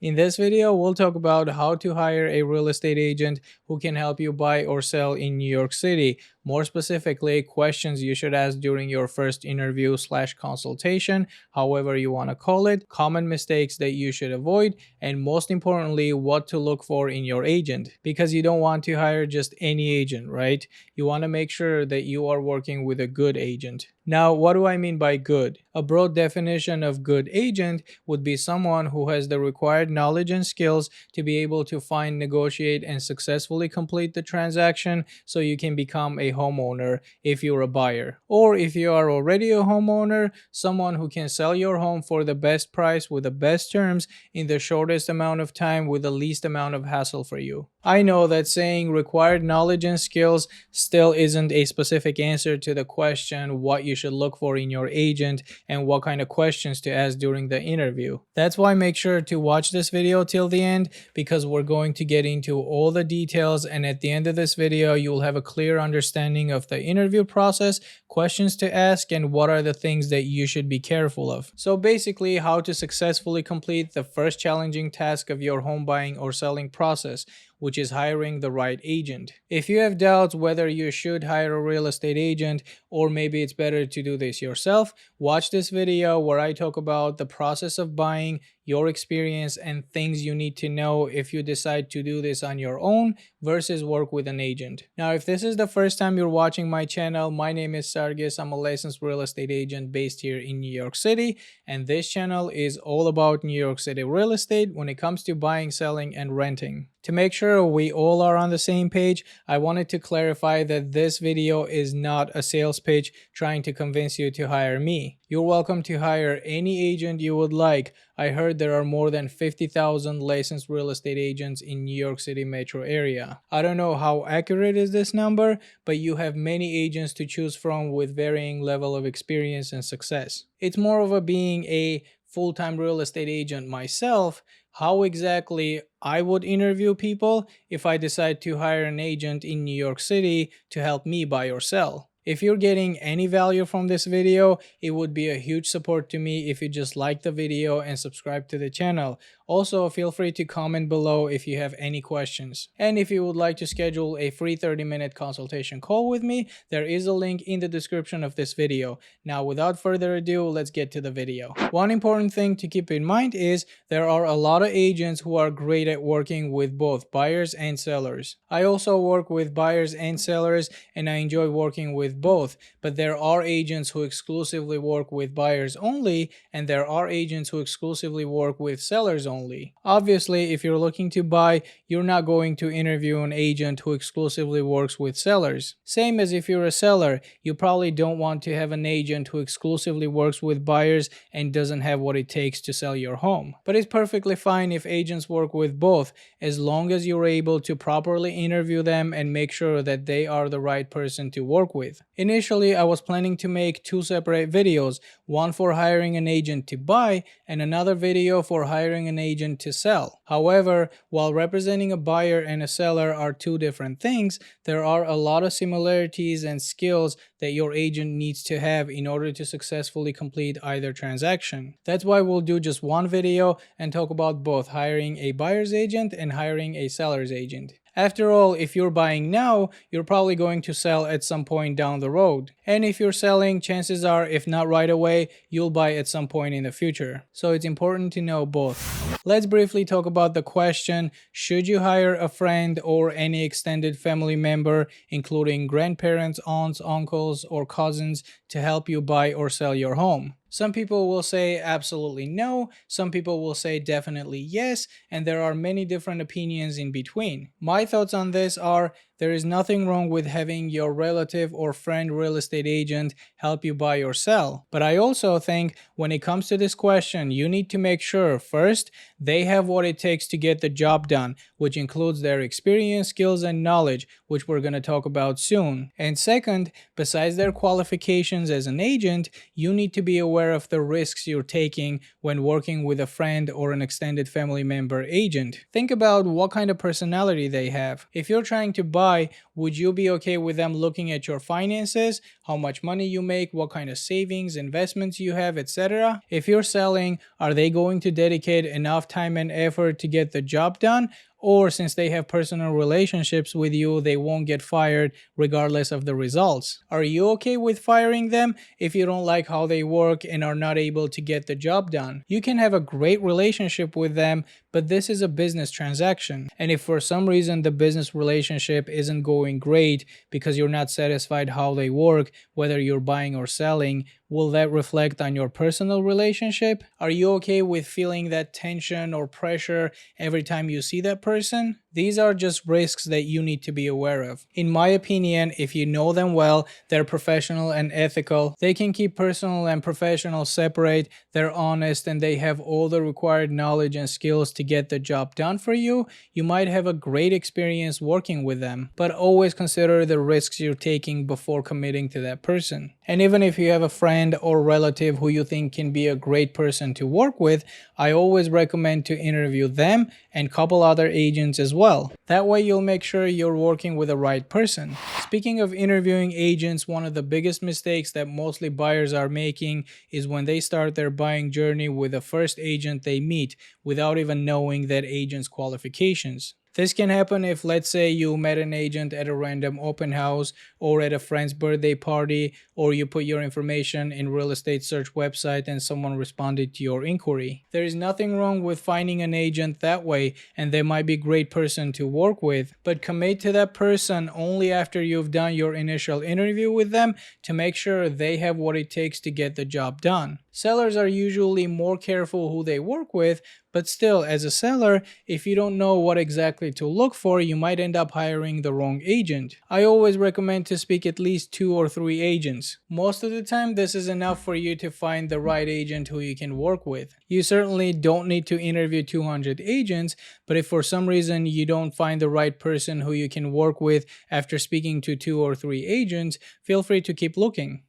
In this video, we'll talk about how to hire a real estate agent who can help you buy or sell in New York City. More specifically, questions you should ask during your first interview/consultation, however you want to call it, common mistakes that you should avoid, and most importantly, what to look for in your agent. Because you don't want to hire just any agent, right? You want to make sure that you are working with a good agent. Now, what do I mean by good? A broad definition of good agent would be someone who has the required knowledge and skills to be able to find, negotiate, and successfully complete the transaction so you can become a homeowner if you're a buyer. Or if you are already a homeowner, someone who can sell your home for the best price with the best terms in the shortest amount of time with the least amount of hassle for you. I know that saying required knowledge and skills still isn't a specific answer to the question what you should look for in your agent and what kind of questions to ask during the interview. That's why make sure to watch this video till the end, because we're going to get into all the details, and at the end of this video you'll have a clear understanding of the interview process, questions to ask, and what are the things that you should be careful of. So basically, how to successfully complete the first challenging task of your home buying or selling process, which is hiring the right agent. If you have doubts whether you should hire a real estate agent or maybe it's better to do this yourself, watch this video where I talk about the process of buying, your experience, and things you need to know if you decide to do this on your own versus work with an agent. Now, if this is the first time you're watching my channel, my name is Sargis. I'm a licensed real estate agent based here in New York City, and this channel is all about New York City real estate when it comes to buying, selling, and renting. To make sure we all are on the same page, I wanted to clarify that this video is not a sales pitch trying to convince you to hire me. You're welcome to hire any agent you would like. I heard there are more than 50,000 licensed real estate agents in New York City metro area. I don't know how accurate is this number, but you have many agents to choose from with varying level of experience and success. It's more of a being a full-time real estate agent myself, how exactly I would interview people if I decide to hire an agent in New York City to help me buy or sell. If you're getting any value from this video, it would be a huge support to me if you just like the video and subscribe to the channel. Also, feel free to comment below if you have any questions. And if you would like to schedule a free 30-minute consultation call with me, there is a link in the description of this video. Now, without further ado, let's get to the video. One important thing to keep in mind is there are a lot of agents who are great at working with both buyers and sellers. I also work with buyers and sellers, and I enjoy working with both, but there are agents who exclusively work with buyers only, and there are agents who exclusively work with sellers only. Obviously, if you're looking to buy, you're not going to interview an agent who exclusively works with sellers. Same as if you're a seller, you probably don't want to have an agent who exclusively works with buyers and doesn't have what it takes to sell your home. But it's perfectly fine if agents work with both, as long as you're able to properly interview them and make sure that they are the right person to work with. Initially, I was planning to make two separate videos, one for hiring an agent to buy and another video for hiring an agent to sell. However, while representing a buyer and a seller are two different things, there are a lot of similarities and skills that your agent needs to have in order to successfully complete either transaction. That's why we'll do just one video and talk about both hiring a buyer's agent and hiring a seller's agent. After all, if you're buying now, you're probably going to sell at some point down the road. And if you're selling, chances are, if not right away, you'll buy at some point in the future. So it's important to know both. Let's briefly talk about the question, should you hire a friend or any extended family member, including grandparents, aunts, uncles, or cousins, to help you buy or sell your home? Some people will say absolutely no, some people will say definitely yes, and there are many different opinions in between. My thoughts on this are, there is nothing wrong with having your relative or friend real estate agent help you buy or sell. But I also think when it comes to this question, you need to make sure first, they have what it takes to get the job done, which includes their experience, skills, and knowledge, which we're going to talk about soon. And second, besides their qualifications as an agent, you need to be aware of the risks you're taking when working with a friend or an extended family member agent. Think about what kind of personality they have. If you're trying to buy buy, would you be okay with them looking at your finances, how much money you make, what kind of savings, investments you have, etc.? If you're selling, are they going to dedicate enough time and effort to get the job done? Or since they have personal relationships with you, they won't get fired regardless of the results? Are you okay with firing them if you don't like how they work and are not able to get the job done? You can have a great relationship with them, but this is a business transaction. And if for some reason the business relationship isn't going great because you're not satisfied how they work, whether you're buying or selling, will that reflect on your personal relationship? Are you okay with feeling that tension or pressure every time you see that person? These are just risks that you need to be aware of. In my opinion, if you know them well, they're professional and ethical, they can keep personal and professional separate, they're honest, and they have all the required knowledge and skills to get the job done for you, you might have a great experience working with them. But always consider the risks you're taking before committing to that person. And even if you have a friend or relative who you think can be a great person to work with, I always recommend to interview them and couple other agents as well. That way you'll make sure you're working with the right person. Speaking of interviewing agents, one of the biggest mistakes that mostly buyers are making is when they start their buying journey with the first agent they meet without even knowing that agent's qualifications. This can happen if, let's say, you met an agent at a random open house or at a friend's birthday party, or you put your information in real estate search website and someone responded to your inquiry. There is nothing wrong with finding an agent that way, and they might be a great person to work with, but commit to that person only after you've done your initial interview with them to make sure they have what it takes to get the job done. Sellers are usually more careful who they work with, but still, as a seller, if you don't know what exactly to look for, you might end up hiring the wrong agent. I always recommend to speak at least 2 or 3 agents. Most of the time, this is enough for you to find the right agent who you can work with. You certainly don't need to interview 200 agents, but if for some reason you don't find the right person who you can work with after speaking to 2 or 3 agents, feel free to keep looking.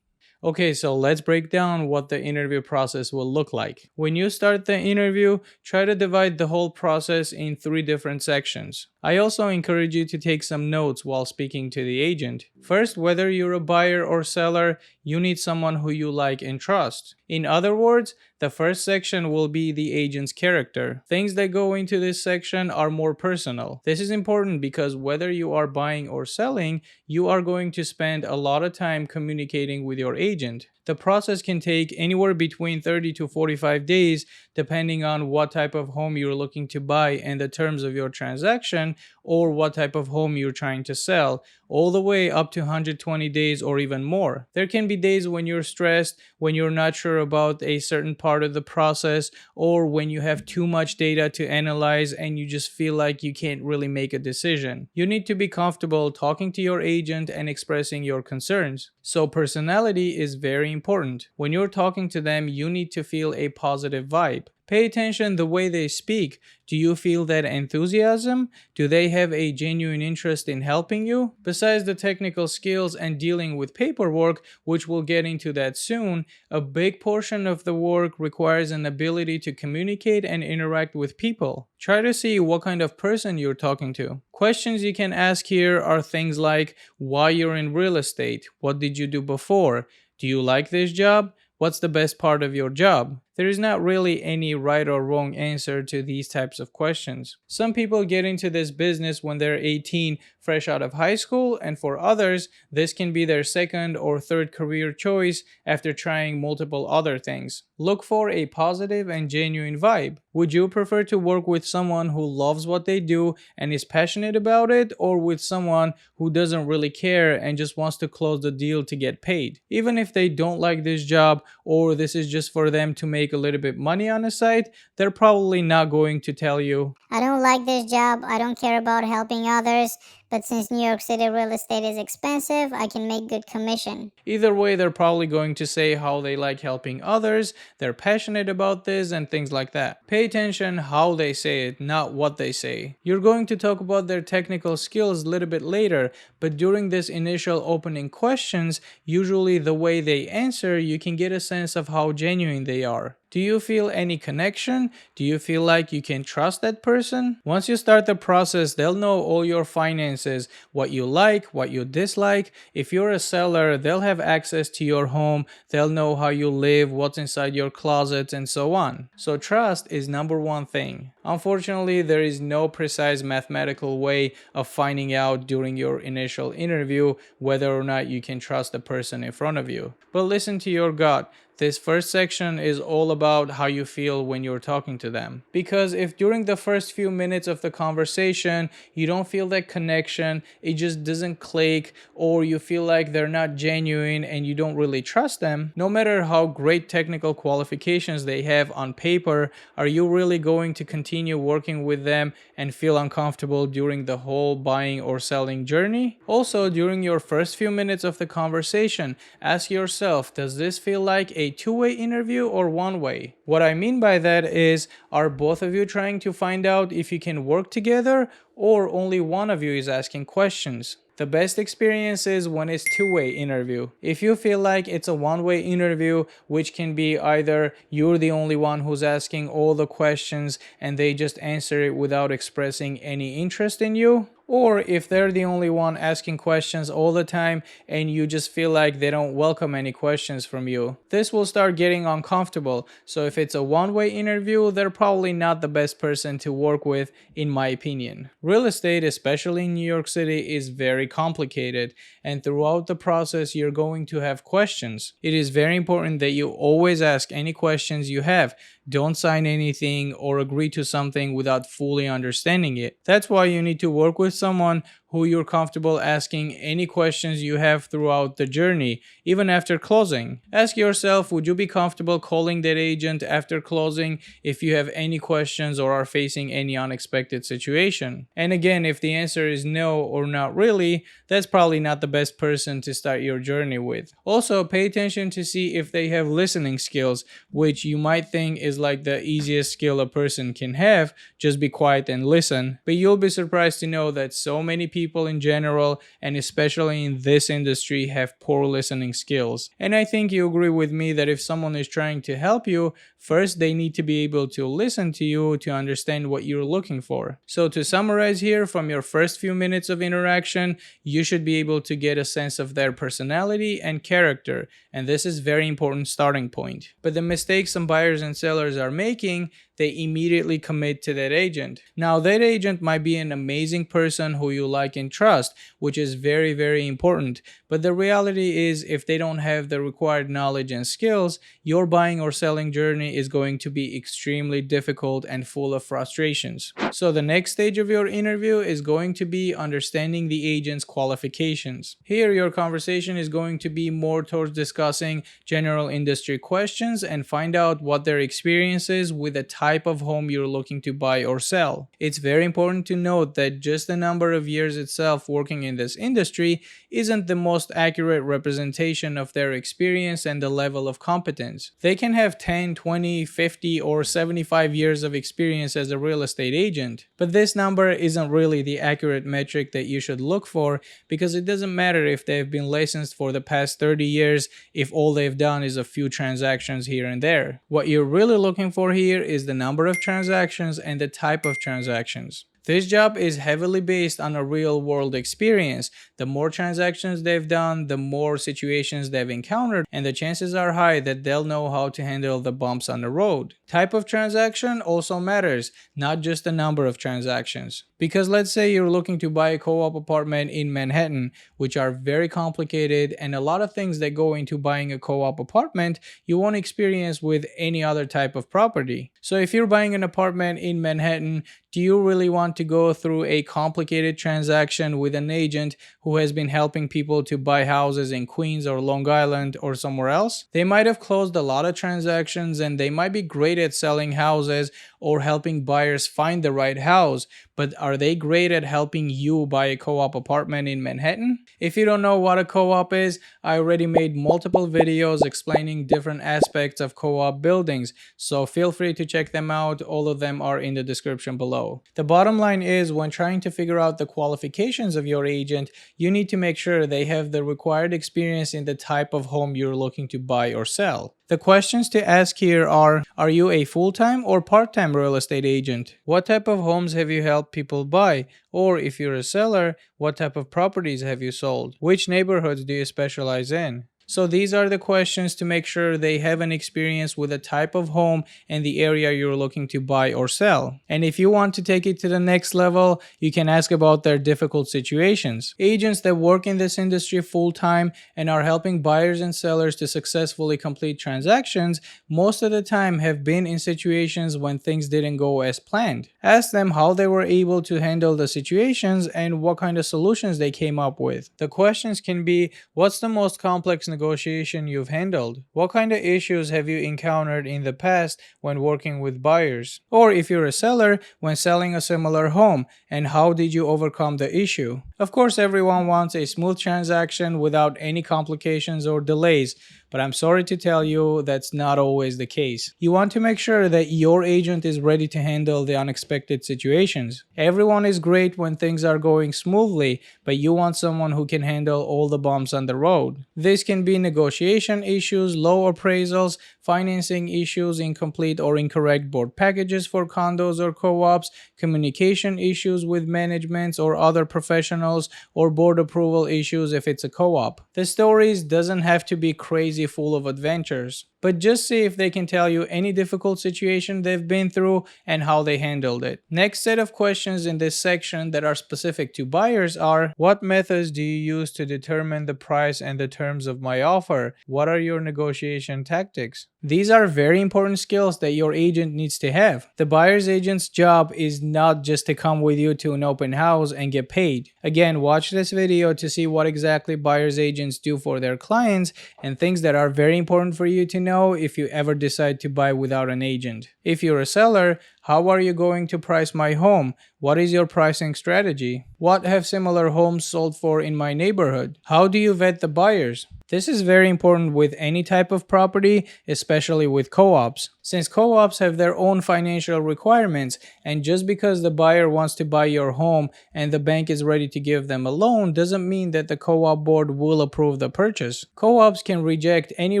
Okay, so let's break down what the interview process will look like. When you start the interview, try to divide the whole process in 3 different sections. I also encourage you to take some notes while speaking to the agent. First, whether you're a buyer or seller, you need someone who you like and trust. In other words, the first section will be the agent's character. Things that go into this section are more personal. This is important because whether you are buying or selling, you are going to spend a lot of time communicating with your agent. The process can take anywhere between 30 to 45 days depending on what type of home you're looking to buy and the terms of your transaction, or what type of home you're trying to sell, all the way up to 120 days or even more. There can be days when you're stressed, when you're not sure about a certain part of the process, or when you have too much data to analyze and you just feel like you can't really make a decision. You need to be comfortable talking to your agent and expressing your concerns. So personality is very important. When you're talking to them, you need to feel a positive vibe. Pay attention the way they speak. Do you feel that enthusiasm? Do they have a genuine interest in helping you? Besides the technical skills and dealing with paperwork, which we'll get into that soon, a big portion of the work requires an ability to communicate and interact with people. Try to see what kind of person you're talking to. Questions you can ask here are things like why you're in real estate, what did you do before, do you like this job, what's the best part of your job? There is not really any right or wrong answer to these types of questions. Some people get into this business when they're 18, fresh out of high school, and for others, this can be their second or third career choice after trying multiple other things. Look for a positive and genuine vibe. Would you prefer to work with someone who loves what they do and is passionate about it, or with someone who doesn't really care and just wants to close the deal to get paid? Even if they don't like this job, or this is just for them to make a little bit money on the side, they're probably not going to tell you, I don't like this job, I don't care about helping others, but since New York City real estate is expensive, I can make good commission. Either way, they're probably going to say how they like helping others, they're passionate about this, and things like that. Pay attention how they say it, not what they say. You're going to talk about their technical skills a little bit later, but during this initial opening questions, usually the way they answer, you can get a sense of how genuine they are. Do you feel any connection? Do you feel like you can trust that person? Once you start the process, they'll know all your finances preferences, what you like, what you dislike. If you're a seller, they'll have access to your home, they'll know how you live, what's inside your closets, and so on. So trust is number one thing. Unfortunately, there is no precise mathematical way of finding out during your initial interview whether or not you can trust the person in front of you. But listen to your gut. This first section is all about how you feel when you're talking to them. Because if during the first few minutes of the conversation you don't feel that connection, it just doesn't click, or you feel like they're not genuine and you don't really trust them, no matter how great technical qualifications they have on paper, are you really going to continue working with them and feel uncomfortable during the whole buying or selling journey? Also, during your first few minutes of the conversation, ask yourself, does this feel like a two-way interview or one-way? What I mean by that is, are both of you trying to find out if you can work together, or only one of you is asking questions? The best experience is when it's two-way interview. If you feel like it's a one-way interview, which can be either you're the only one who's asking all the questions and they just answer it without expressing any interest in you, or if they're the only one asking questions all the time and you just feel like they don't welcome any questions from you. This will start getting uncomfortable. So if it's a one-way interview, they're probably not the best person to work with, in my opinion. Real estate, especially in New York City, is very complicated, and throughout the process you're going to have questions. It is very important that you always ask any questions you have. Don't sign anything or agree to something without fully understanding it. That's why you need to work with someone who you're comfortable asking any questions you have throughout the journey, even after closing. Ask yourself, would you be comfortable calling that agent after closing if you have any questions or are facing any unexpected situation? And again, if the answer is no or not really, that's probably not the best person to start your journey with. Also, pay attention to see if they have listening skills, which you might think is like the easiest skill a person can have, just be quiet and listen. But you'll be surprised to know that so many people in general, and especially in this industry, have poor listening skills. And I think you agree with me that if someone is trying to help you, first they need to be able to listen to you to understand what you're looking for. So to summarize here, from your first few minutes of interaction, you should be able to get a sense of their personality and character, and this is very important starting point. But the mistakes some buyers and sellers are making, they immediately commit to that agent. Now, that agent might be an amazing person who you like and trust, which is very, very important. But the reality is, if they don't have the required knowledge and skills, your buying or selling journey is going to be extremely difficult and full of frustrations. So the next stage of your interview is going to be understanding the agent's qualifications. Here, your conversation is going to be more towards discussing general industry questions and find out what their experience is with the type of home you're looking to buy or sell. It's very important to note that just the number of years itself working in this industry isn't the most accurate representation of their experience and the level of competence. They can have 10, 20, 50, or 75 years of experience as a real estate agent, but this number isn't really the accurate metric that you should look for, because it doesn't matter if they've been licensed for the past 30 years if all they've done is a few transactions here and there. What you're really looking for here is the number of transactions and the type of transactions. This job is heavily based on a real-world experience. The more transactions they've done, the more situations they've encountered, and the chances are high that they'll know how to handle the bumps on the road. Type of transaction also matters, not just the number of transactions. Because let's say you're looking to buy a co-op apartment in Manhattan, which are very complicated, and a lot of things that go into buying a co-op apartment you won't experience with any other type of property. So if you're buying an apartment in Manhattan, do you really want to go through a complicated transaction with an agent who has been helping people to buy houses in Queens or Long Island or somewhere else? They might have closed a lot of transactions and they might be great at selling houses or helping buyers find the right house, but are they great at helping you buy a co-op apartment in Manhattan? If you don't know what a co-op is, I already made multiple videos explaining different aspects of co-op buildings, so feel free to check them out. All of them are in the description below. The bottom line is, when trying to figure out the qualifications of your agent, you need to make sure they have the required experience in the type of home you're looking to buy or sell. The questions to ask here are you a full-time or part-time real estate agent? What type of homes have you helped people buy? Or if you're a seller, what type of properties have you sold? Which neighborhoods do you specialize in? So these are the questions to make sure they have an experience with the type of home and the area you're looking to buy or sell. And if you want to take it to the next level, you can ask about their difficult situations. Agents that work in this industry full-time and are helping buyers and sellers to successfully complete transactions most of the time have been in situations when things didn't go as planned. Ask them how they were able to handle the situations and what kind of solutions they came up with. The questions can be, what's the most complex negotiation you've handled? What kind of issues have you encountered in the past when working with buyers? Or if you're a seller, when selling a similar home, and how did you overcome the issue? Of course, everyone wants a smooth transaction without any complications or delays, but I'm sorry to tell you that's not always the case. You want to make sure that your agent is ready to handle the unexpected situations. Everyone is great when things are going smoothly, but you want someone who can handle all the bumps on the road. This can be negotiation issues, low appraisals, financing issues, incomplete or incorrect board packages for condos or co-ops, communication issues with managements or other professionals, or board approval issues if it's a co-op. The stories doesn't have to be crazy full of adventures, but just see if they can tell you any difficult situation they've been through and how they handled it. Next set of questions in this section that are specific to buyers are, what methods do you use to determine the price and the terms of my offer? What are your negotiation tactics? These are very important skills that your agent needs to have. The buyer's agent's job is not just to come with you to an open house and get paid. Again, watch this video to see what exactly buyer's agents do for their clients and things that are very important for you to know if you ever decide to buy without an agent. If you're a seller, how are you going to price my home? What is your pricing strategy? What have similar homes sold for in my neighborhood? How do you vet the buyers? This is very important with any type of property, especially with co-ops. Since co-ops have their own financial requirements, and just because the buyer wants to buy your home and the bank is ready to give them a loan doesn't mean that the co-op board will approve the purchase. Co-ops can reject any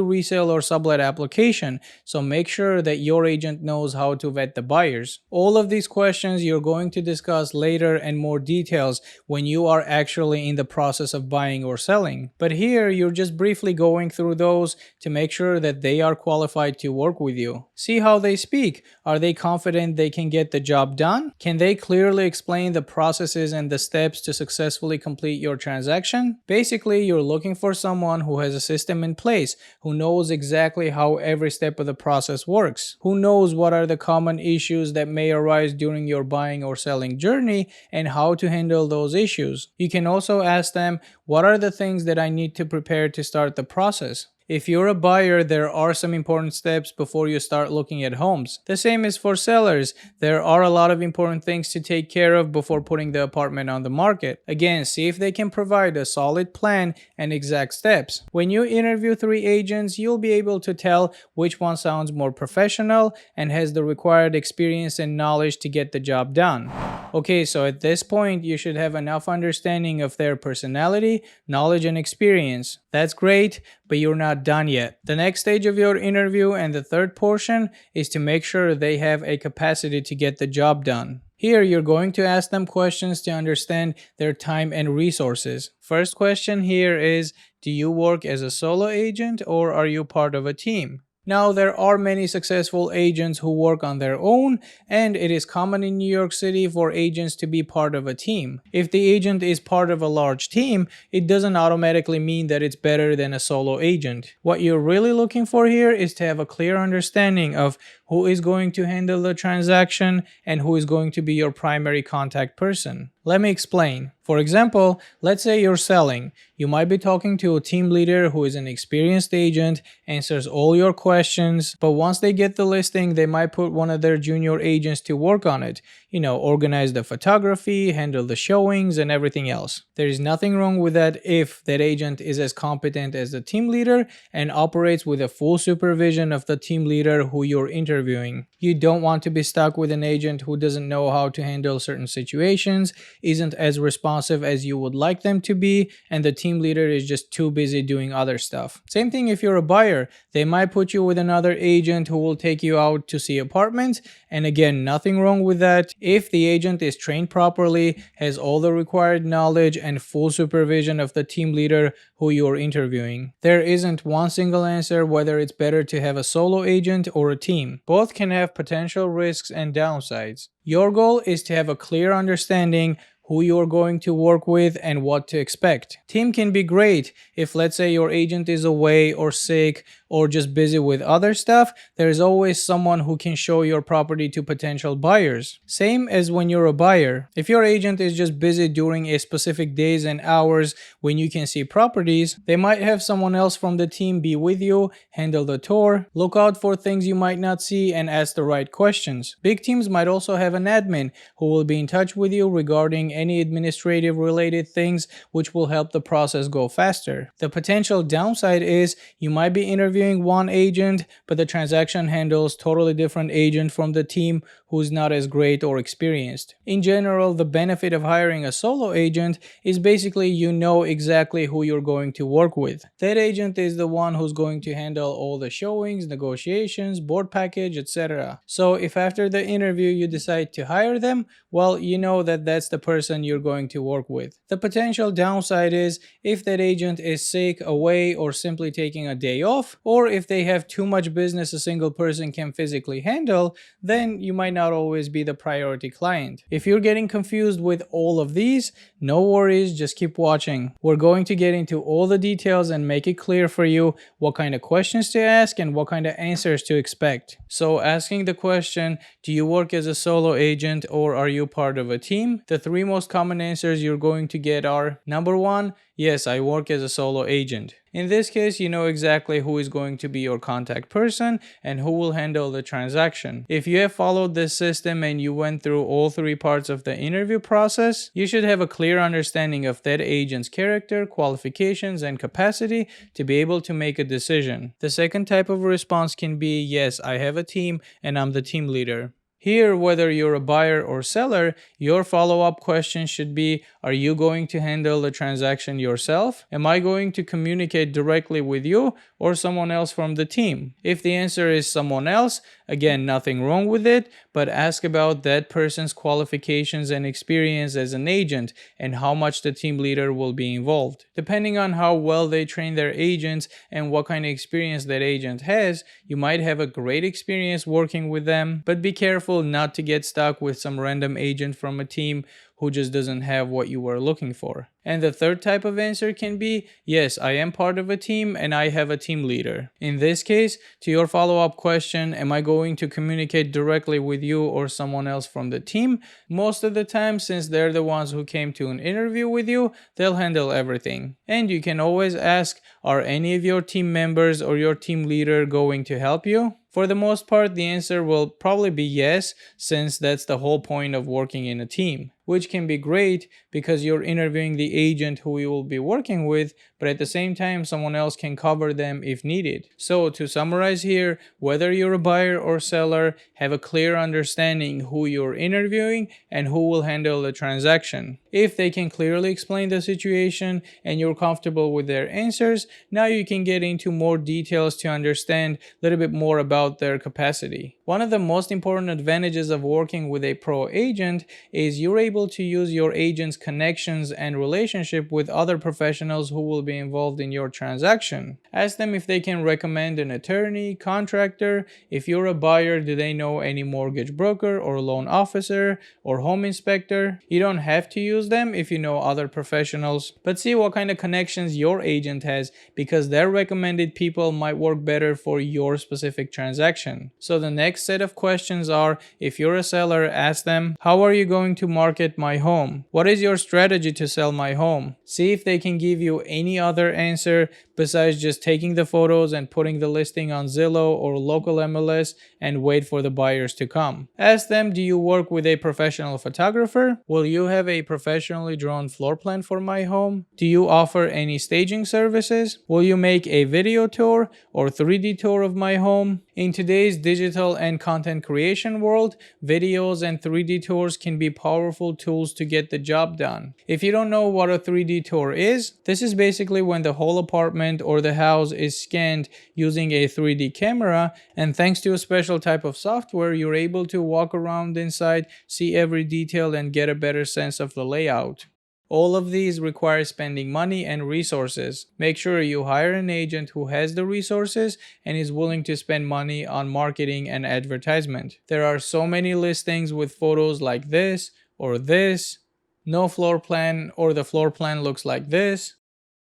resale or sublet application, so make sure that your agent knows how to vet the buyers. All of these questions you're going to discuss later and more details when you are actually in the process of buying or selling. But here you're just briefly going through those to make sure that they are qualified to work with you. See how they speak. Are they confident they can get the job done? Can they clearly explain the processes and the steps to successfully complete your transaction? Basically, you're looking for someone who has a system in place, who knows exactly how every step of the process works, who knows what are the common issues that may arise during your buying or selling journey and how to handle those issues. You can also ask them, what are the things that I need to prepare to start the process? If you're a buyer, there are some important steps before you start looking at homes. The same is for sellers. There are a lot of important things to take care of before putting the apartment on the market. Again, see if they can provide a solid plan and exact steps. When you interview 3 agents, you'll be able to tell which one sounds more professional and has the required experience and knowledge to get the job done. Okay, so at this point, you should have enough understanding of their personality, knowledge, and experience. That's great, but you're not done yet. The next stage of your interview and the third portion is to make sure they have a capacity to get the job done. Here, you're going to ask them questions to understand their time and resources. First question here is, do you work as a solo agent or are you part of a team? Now, there are many successful agents who work on their own, and it is common in New York City for agents to be part of a team. If the agent is part of a large team, it doesn't automatically mean that it's better than a solo agent. What you're really looking for here is to have a clear understanding of who is going to handle the transaction and who is going to be your primary contact person. Let me explain. For example, let's say you're selling. You might be talking to a team leader who is an experienced agent, answers all your questions, but once they get the listing, they might put one of their junior agents to work on it. Organize the photography, handle the showings, and everything else. There is nothing wrong with that if that agent is as competent as the team leader and operates with a full supervision of the team leader who you're interviewing interviewing. You don't want to be stuck with an agent who doesn't know how to handle certain situations, isn't as responsive as you would like them to be, and the team leader is just too busy doing other stuff. Same thing if you're a buyer. They might put you with another agent who will take you out to see apartments, and again, nothing wrong with that if the agent is trained properly, has all the required knowledge, and full supervision of the team leader who you are interviewing. There isn't one single answer whether it's better to have a solo agent or a team. Both can have potential risks and downsides. Your goal is to have a clear understanding who you're going to work with and what to expect. Team can be great if, let's say, your agent is away or sick or just busy with other stuff. There's always someone who can show your property to potential buyers. Same as when you're a buyer. If your agent is just busy during a specific days and hours when you can see properties, they might have someone else from the team be with you, handle the tour, look out for things you might not see, and ask the right questions. Big teams might also have an admin who will be in touch with you regarding any administrative related things, which will help the process go faster. The potential downside is you might be interviewing one agent, but the transaction handles totally different agent from the team who's not as great or experienced. In general, the benefit of hiring a solo agent is basically you know exactly who you're going to work with. That agent is the one who's going to handle all the showings, negotiations, board package, etc. So if after the interview you decide to hire them, well, you know that that's the person you're going to work with. The potential downside is if that agent is sick, away, or simply taking a day off, or if they have too much business a single person can physically handle, then you might not always be the priority client. If you're getting confused with all of these, no worries, just keep watching. We're going to get into all the details and make it clear for you what kind of questions to ask and what kind of answers to expect. So asking the question, do you work as a solo agent or are you part of a team? The three most common answers you're going to get are: number one, yes, I work as a solo agent. In this case, you know exactly who is going to be your contact person and who will handle the transaction. If you have followed this system and you went through all three parts of the interview process, you should have a clear understanding of that agent's character, qualifications, and capacity to be able to make a decision. The second type of response can be, yes, I have a team and I'm the team leader. Here, whether you're a buyer or seller, your follow-up question should be, are you going to handle the transaction yourself? Am I going to communicate directly with you or someone else from the team? If the answer is someone else, again, nothing wrong with it, but ask about that person's qualifications and experience as an agent and how much the team leader will be involved. Depending on how well they train their agents and what kind of experience that agent has, you might have a great experience working with them, but be careful not to get stuck with some random agent from a team who just doesn't have what you were looking for. And the third type of answer can be, yes, I am part of a team and I have a team leader. In this case, to your follow-up question, am I going to communicate directly with you or someone else from the team? Most of the time, since they're the ones who came to an interview with you, they'll handle everything. And you can always ask, are any of your team members or your team leader going to help you? For the most part, the answer will probably be yes, since that's the whole point of working in a team, which can be great because you're interviewing the agent who you will be working with, but at the same time, someone else can cover them if needed. So to summarize here, whether you're a buyer or seller, have a clear understanding who you're interviewing and who will handle the transaction. If they can clearly explain the situation and you're comfortable with their answers, now you can get into more details to understand a little bit more about their capacity. One of the most important advantages of working with a pro agent is you're able to use your agent's connections and relationship with other professionals who will be involved in your transaction. Ask them if they can recommend an attorney, contractor. If you're a buyer, do they know any mortgage broker or loan officer or home inspector? You don't have to use them if you know other professionals, but see what kind of connections your agent has, because their recommended people might work better for your specific transaction. So the next set of questions are, if you're a seller, ask them, how are you going to market my home? What is your strategy to sell my home? See if they can give you any other answer besides just taking the photos and putting the listing on Zillow or local MLS and wait for the buyers to come. Ask them, do you work with a professional photographer? Will you have a professionally drawn floor plan for my home? Do you offer any staging services? Will you make a video tour or 3D tour of my home? In today's digital and content creation world, videos and 3D tours can be powerful tools to get the job done. If you don't know what a 3D tour is, this is basically when the whole apartment or the house is scanned using a 3D camera, and thanks to a special type of software, you're able to walk around inside, see every detail, and get a better sense of the layout. All of these require spending money and resources. Make sure you hire an agent who has the resources and is willing to spend money on marketing and advertisement. There are so many listings with photos like this or this, no floor plan, or the floor plan looks like this.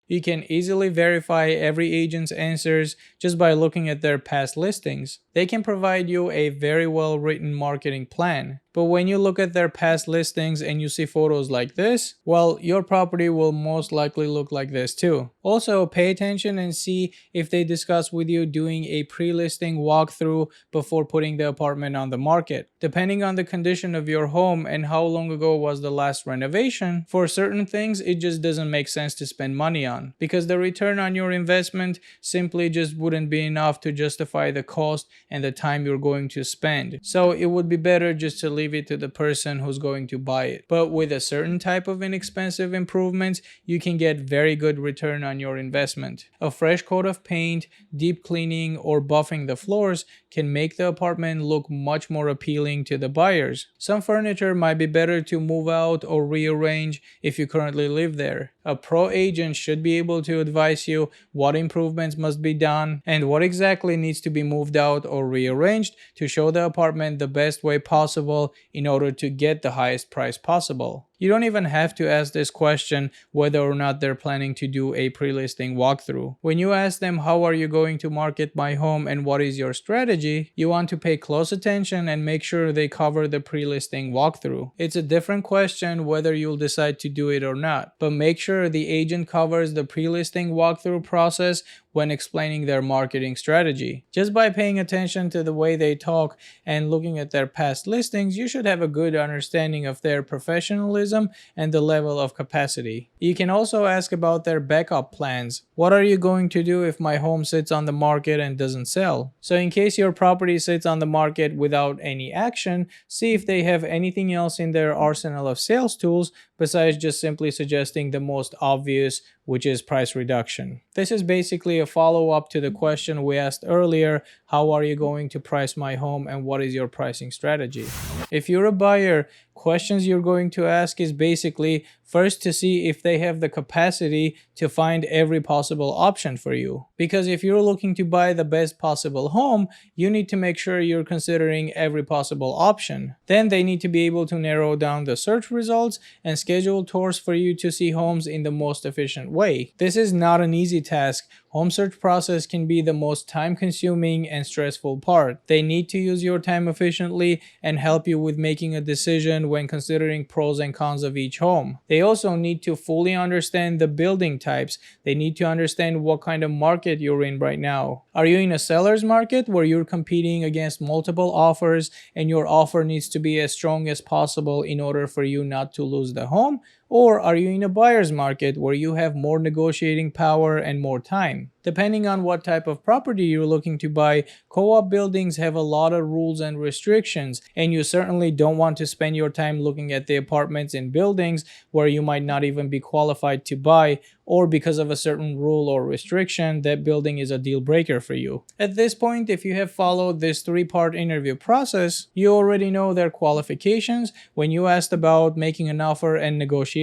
You can easily verify every agent's answers just by looking at their past listings. They can provide you a very well written marketing plan. But when you look at their past listings and you see photos like this, well, your property will most likely look like this too. Also, pay attention and see if they discuss with you doing a pre-listing walkthrough before putting the apartment on the market. Depending on the condition of your home and how long ago was the last renovation, for certain things it just doesn't make sense to spend money on, because the return on your investment simply just wouldn't be enough to justify the cost and the time you're going to spend. So it would be better just to leave it to the person who's going to buy it. But with a certain type of inexpensive improvements, you can get very good return on your investment. A fresh coat of paint, deep cleaning, or buffing the floors can make the apartment look much more appealing to the buyers. Some furniture might be better to move out or rearrange if you currently live there. A pro agent should be able to advise you what improvements must be done and what exactly needs to be moved out or rearranged to show the apartment the best way possible in order to get the highest price possible. You don't even have to ask this question whether or not they're planning to do a pre-listing walkthrough. When you ask them how are you going to market my home and what is your strategy, you want to pay close attention and make sure they cover the pre-listing walkthrough. It's a different question whether you'll decide to do it or not, but make sure the agent covers the pre-listing walkthrough process when explaining their marketing strategy. Just by paying attention to the way they talk and looking at their past listings, you should have a good understanding of their professionalism and the level of capacity. You can also ask about their backup plans. What are you going to do if my home sits on the market and doesn't sell? So in case your property sits on the market without any action, see if they have anything else in their arsenal of sales tools besides just simply suggesting the most obvious, which is price reduction. This is basically a follow-up to the question we asked earlier, how are you going to price my home and what is your pricing strategy? If you're a buyer, questions you're going to ask is basically first to see if they have the capacity to find every possible option for you. Because if you're looking to buy the best possible home, you need to make sure you're considering every possible option. Then they need to be able to narrow down the search results and schedule tours for you to see homes in the most efficient way. This is not an easy task. Home search process can be the most time-consuming and stressful part. They need to use your time efficiently and help you with making a decision when considering pros and cons of each home. They also need to fully understand the building types. They need to understand what kind of market you're in right now. Are you in a seller's market where you're competing against multiple offers and your offer needs to be as strong as possible in order for you not to lose the home? Or are you in a buyer's market where you have more negotiating power and more time? Depending on what type of property you're looking to buy, co-op buildings have a lot of rules and restrictions, and you certainly don't want to spend your time looking at the apartments in buildings where you might not even be qualified to buy, or because of a certain rule or restriction, that building is a deal breaker for you. At this point, if you have followed this 3-part interview process, you already know their qualifications when you asked about making an offer and negotiations.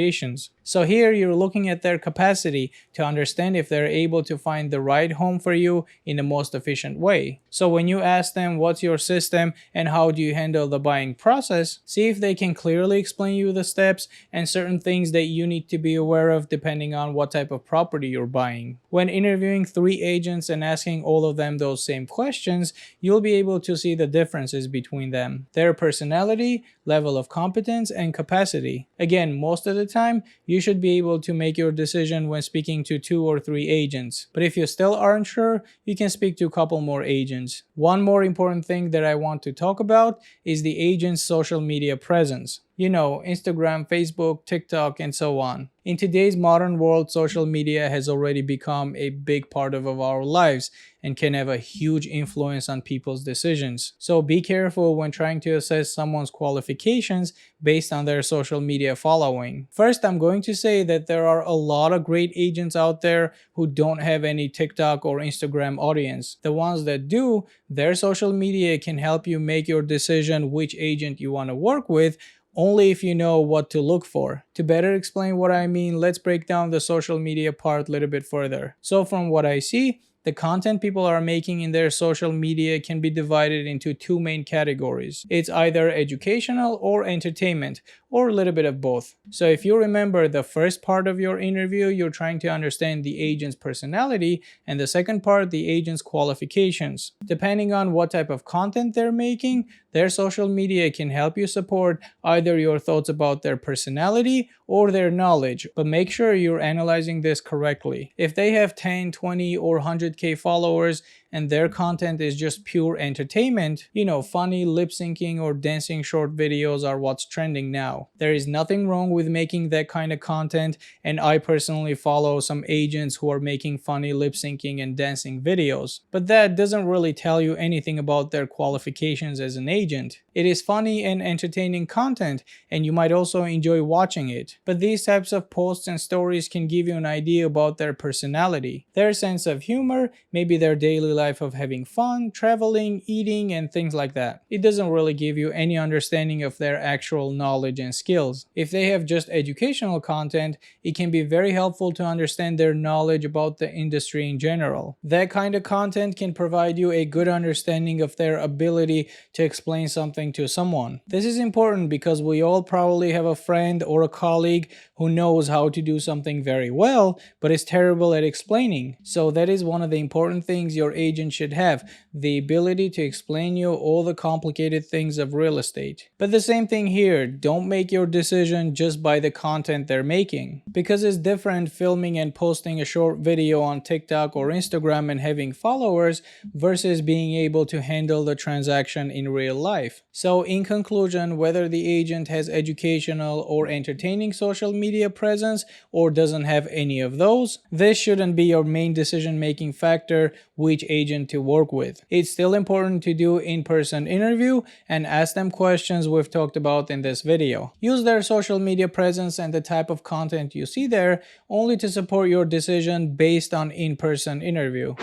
So here you're looking at their capacity to understand if they're able to find the right home for you in the most efficient way. So when you ask them what's your system and how do you handle the buying process, see if they can clearly explain you the steps and certain things that you need to be aware of depending on what type of property you're buying. When interviewing 3 agents and asking all of them those same questions, you'll be able to see the differences between them, their personality, level of competence, and capacity. Again, most of the time, you should be able to make your decision when speaking to 2 or 3 agents. But if you still aren't sure, you can speak to a couple more agents. One more important thing that I want to talk about is the agent's social media presence. Instagram, Facebook, TikTok, and so on. In today's modern world, social media has already become a big part of our lives and can have a huge influence on people's decisions. So be careful when trying to assess someone's qualifications based on their social media following. First, I'm going to say that there are a lot of great agents out there who don't have any TikTok or Instagram audience. The ones that do, their social media can help you make your decision which agent you want to work with, only if you know what to look for. To better explain what I mean, let's break down the social media part a little bit further. So from what I see, the content people are making in their social media can be divided into two main categories. It's either educational or entertainment, or a little bit of both. So if you remember the first part of your interview, you're trying to understand the agent's personality, and the second part, the agent's qualifications. Depending on what type of content they're making, their social media can help you support either your thoughts about their personality or their knowledge, but make sure you're analyzing this correctly. If they have 10, 20, or 100K followers and their content is just pure entertainment, funny lip syncing or dancing short videos are what's trending now. There is nothing wrong with making that kind of content, and I personally follow some agents who are making funny lip syncing and dancing videos. But that doesn't really tell you anything about their qualifications as an agent. It is funny and entertaining content, and you might also enjoy watching it. But these types of posts and stories can give you an idea about their personality, their sense of humor, maybe their daily life of having fun, traveling, eating, and things like that. It doesn't really give you any understanding of their actual knowledge and skills. If they have just educational content, it can be very helpful to understand their knowledge about the industry in general. That kind of content can provide you a good understanding of their ability to explain something to someone. This is important because we all probably have a friend or a colleague who knows how to do something very well, but is terrible at explaining. So that is one of the important things your agent should have, the ability to explain you all the complicated things of real estate. But the same thing here, don't make your decision just by the content they're making, because it's different filming and posting a short video on TikTok or Instagram and having followers versus being able to handle the transaction in real life. So in conclusion, whether the agent has educational or entertaining social media presence or doesn't have any of those, this shouldn't be your main decision-making factor which agent to work with. It's still important to do in-person interview and ask them questions we've talked about in this video. Use their social media presence and the type of content you see there only to support your decision based on in-person interview.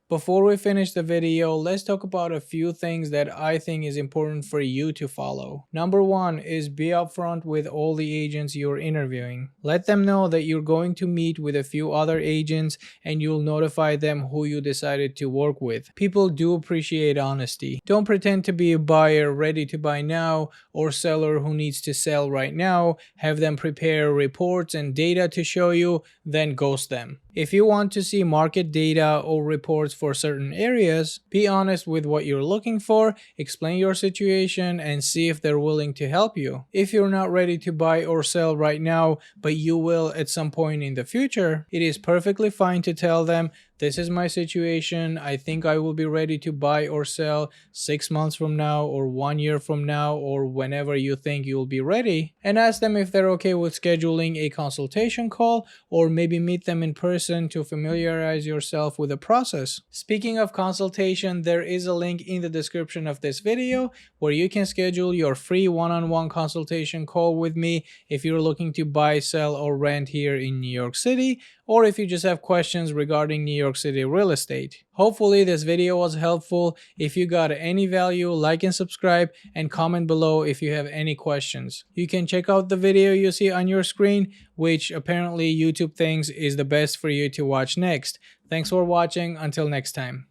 Before we finish the video, let's talk about a few things that I think is important for you to follow. Number one is be upfront with all the agents you're interviewing. Let them know that you're going to meet with a few other agents and you'll notify them who you decided to work with. People do appreciate honesty. Don't pretend to be a buyer ready to buy now or seller who needs to sell right now. Have them prepare reports and data to show you, then ghost them. If you want to see market data or reports for certain areas, be honest with what you're looking for, explain your situation, and see if they're willing to help you. If you're not ready to buy or sell right now, but you will at some point in the future, it is perfectly fine to tell them, this is my situation, I think I will be ready to buy or sell 6 months from now or 1 year from now or whenever you think you'll be ready, and ask them if they're okay with scheduling a consultation call or maybe meet them in person to familiarize yourself with the process. Speaking of consultation, there is a link in the description of this video where you can schedule your free one-on-one consultation call with me if you're looking to buy, sell, or rent here in New York City, or if you just have questions regarding New York City real estate. Hopefully this video was helpful. If you got any value, like and subscribe, and comment below if you have any questions. You can check out the video you see on your screen, which apparently YouTube thinks is the best for you to watch next. Thanks for watching. Until next time.